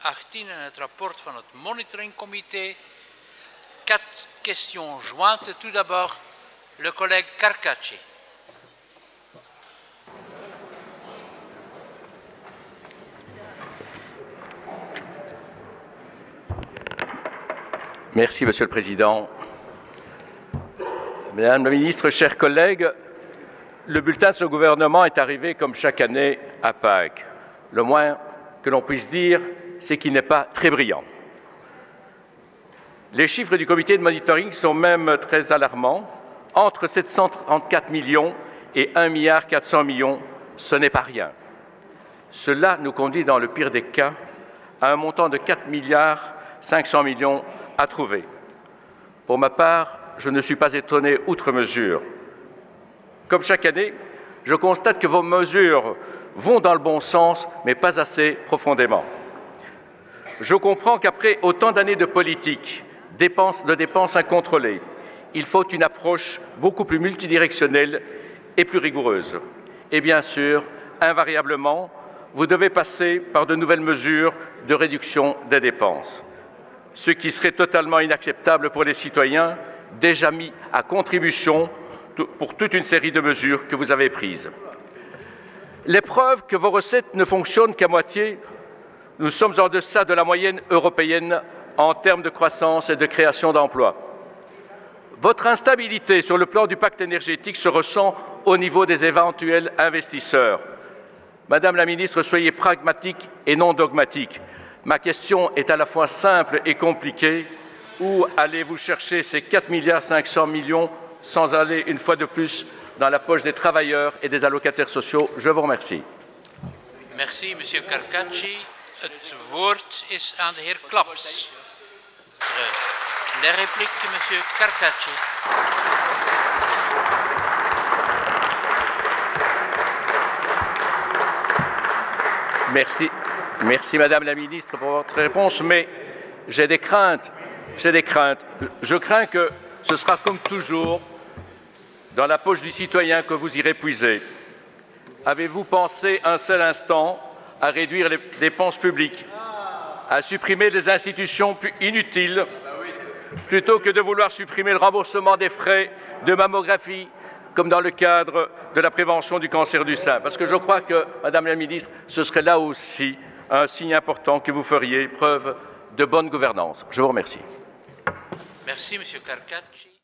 2018 en het rapport van het monitoringcomité. 4 questions jointes. Tout d'abord, le collègue Carcacci. Merci, Monsieur le Président. Madame la Ministre, chers collègues, le bulletin de ce gouvernement est arrivé comme chaque année à Pâques. Le moins que l'on puisse dire, c'est qu'il n'est pas très brillant. Les chiffres du comité de monitoring sont même très alarmants. Entre 734 millions et 1,4 milliard, ce n'est pas rien. Cela nous conduit, dans le pire des cas, à un montant de 4,5 milliards à trouver. Pour ma part, je ne suis pas étonné outre mesure. Comme chaque année, je constate que vos mesures vont dans le bon sens, mais pas assez profondément. Je comprends qu'après autant d'années de politique, de dépenses incontrôlées, il faut une approche beaucoup plus multidirectionnelle et plus rigoureuse. Et bien sûr, invariablement, vous devez passer par de nouvelles mesures de réduction des dépenses, ce qui serait totalement inacceptable pour les citoyens déjà mis à contribution pour toute une série de mesures que vous avez prises. Les preuves que vos recettes ne fonctionnent qu'à moitié, nous sommes en deçà de la moyenne européenne en termes de croissance et de création d'emplois. Votre instabilité sur le plan du pacte énergétique se ressent au niveau des éventuels investisseurs. Madame la Ministre, soyez pragmatique et non dogmatique. Ma question est à la fois simple et compliquée. Où allez-vous chercher ces 4,5 milliards sans aller, une fois de plus, dans la poche des travailleurs et des allocataires sociaux? Je vous remercie. Merci, Monsieur Carcacci. Het woord is aan de heer Klaps. Les répliques, Monsieur Carcacci. Merci, Madame la Ministre, pour votre réponse, mais j'ai des craintes. Je crains que ce sera comme toujours dans la poche du citoyen que vous irez puiser. Avez-vous pensé un seul instant à réduire les dépenses publiques, à supprimer des institutions plus inutiles, plutôt que de vouloir supprimer le remboursement des frais de mammographie, comme dans le cadre de la prévention du cancer du sein? Parce que je crois que, Madame la Ministre, ce serait là aussi un signe important que vous feriez preuve de bonne gouvernance. Je vous remercie. Merci, Monsieur Carcacci.